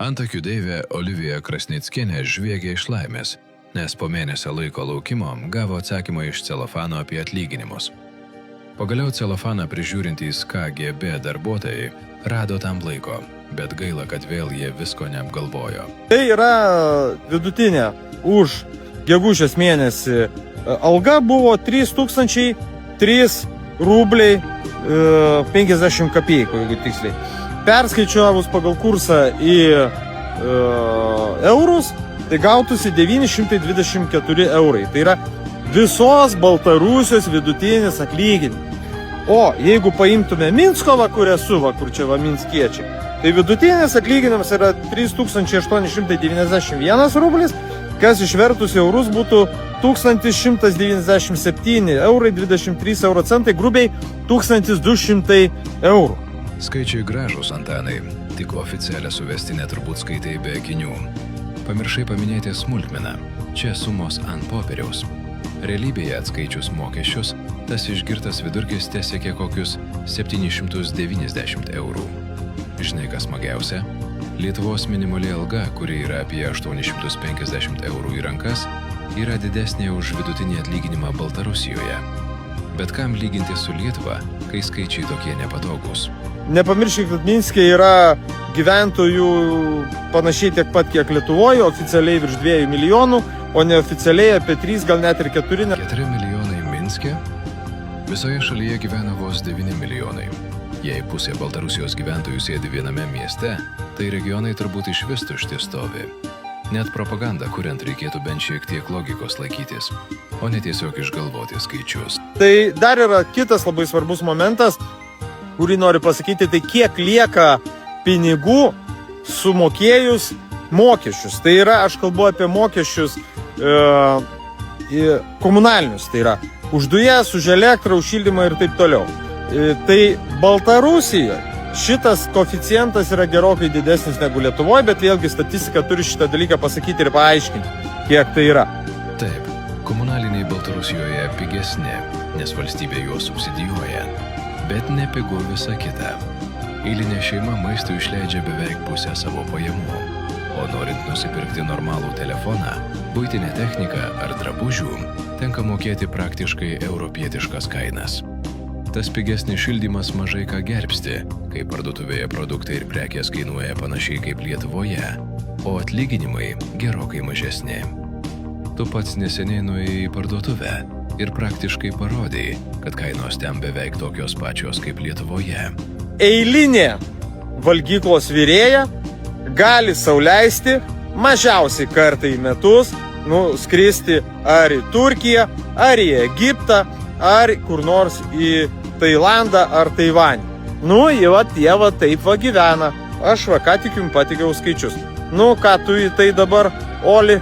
Antakių deivė Olivija Krasnickienė žviegė iš laimės, nes po mėnesio laiko laukimo gavo atsakymą iš celofano apie atlyginimus. Pagaliau celofaną prižiūrintys KGB darbuotojai rado tam laiko, bet gaila, kad vėl jie visko neapgalvojo. Tai yra vidutinė už gegužės mėnesį alga buvo 3003 rubliai 50 kapeikų, jeigu tiksliai. Perskaičiuojavus pagal kursą į eurus, tai gautųsi 924 eurai. Tai yra visos Baltarusijos vidutinis atlyginimas. O jeigu paimtume Minskovą, kur esu, kur čia va minskiečiai, tai vidutinis atlyginimas yra 3891 rublis, kas išvertus eurus būtų 1197 eurai 23 euro centai, grubiai 1200 eurų. Skaičiai gražus, Antanai, tik oficialią suvestinę turbūt skaitai be akinių. Pamiršai paminėti smulkmeną, čia sumos ant popieriaus. Realybėje atskaičius mokesčius, tas išgirtas vidurkis tesiekė kokius 790 eurų. Žinai, kas smagiausia? Lietuvos minimali alga, kuri yra apie 850 eurų į rankas, yra didesnė už vidutinį atlyginimą Baltarusijoje. Bet kam lyginti su Lietuva, kai skaičiai tokie nepatogus? Nepamirškit, kad Minske yra gyventojų panašiai tiek pat, kiek Lietuvoje, oficialiai virš 2 milijonų, o neoficialiai apie 3, gal net ir 4. 4 milijonai Minske? Visoje šalyje gyvena vos 9 milijonai. Jei pusė Baltarusijos gyventojų sėdi viename mieste, tai regionai turbūt iš vis tušti stovi. Net propagandą kuriant reikėtų bent šiek tiek logikos laikytis, o ne tiesiog išgalvoti skaičius. Tai dar yra kitas labai svarbus momentas, kurį noriu pasakyti, tai kiek lieka pinigų sumokėjus mokesčius. Tai yra, aš kalbu apie mokesčius komunalinius, tai yra už dujas, už elektrą, už šildymą ir taip toliau. Tai Baltarusijoje šitas koeficientas yra gerokai didesnis negu Lietuvoje, bet vėlgi statistika turi šitą dalyką pasakyti ir paaiškinti, kiek tai yra. Taip, komunaliniai Baltarusijoje pigesni, nes valstybė juos subsidijuoja. Bet ne pigu visa kita. Eilinė šeima maistui išleidžia beveik pusę savo pajamų. O norint nusipirkti normalų telefoną, buitinę techniką ar drabužių, tenka mokėti praktiškai europietiškas kainas. Tas pigesnis šildymas mažai ką gerbsti, kai parduotuvėje produktai ir prekės kainuoja panašiai kaip Lietuvoje, o atlyginimai gerokai mažesni. Tu pats neseniai nuėjai į parduotuvę ir praktiškai parodai, kad kainos ten beveik tokios pačios kaip Lietuvoje. Eilinė valgyklos virėja gali sau leisti mažiausiai kartą į metus skristi ar į Turkiją, ar į Egiptą, ar kur nors į Tailandą ar Taivanį. Jie taip gyvena. Aš ką tik jums patikiau skaičius. Ką tu į tai dabar, Oli?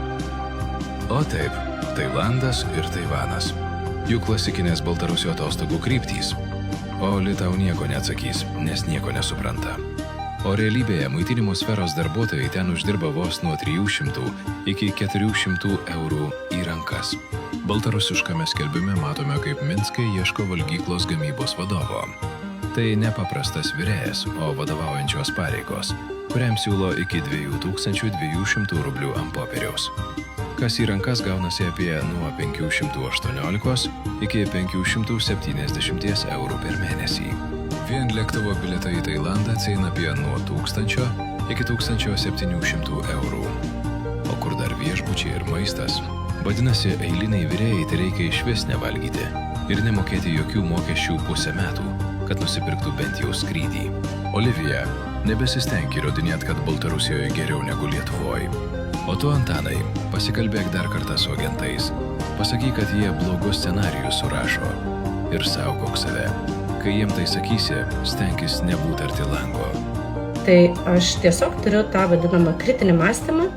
O taip, Tailandas ir Taivanas. Jų klasikinės Baltarusijos atostogų kryptys. Oli tau nieko neatsakys, nes nieko nesupranta. O realybėje maitinimo sferos darbuotojai ten uždirba vos nuo 300 iki 400 eurų į rankas. Baltarusiškame skelbime matome, kaip Minske ieško valgyklos gamybos vadovo. Tai nepaprastas virėjas, o vadovaujančios pareigos, kuriam siūlo iki 2200 rublių ant popieriaus. Kas į rankas gaunasi apie nuo 518 iki 570 eurų per mėnesį. Vien lėktuvo biletą į Tailandą atsieina apie nuo 1000 iki 1700 eurų. O kur dar viešbučiai ir maistas? Vadinasi, eiliniai virėjai tai reikia išvis nevalgyti ir nemokėti jokių mokesčių pusę metų, kad nusipirktų bent jau skrydį. Olivija, nebesistenk įrodinėt, kad Baltarusijoje geriau negu Lietuvoje. O tu, Antanai, pasikalbėk dar kartą su agentais. Pasakyk, kad jie blogus scenarijus surašo ir saugok save. Kai jiem tai sakysi, stenkis nebūti arti lango. Tai aš tiesiog turiu tą vadinamą kritinį mąstymą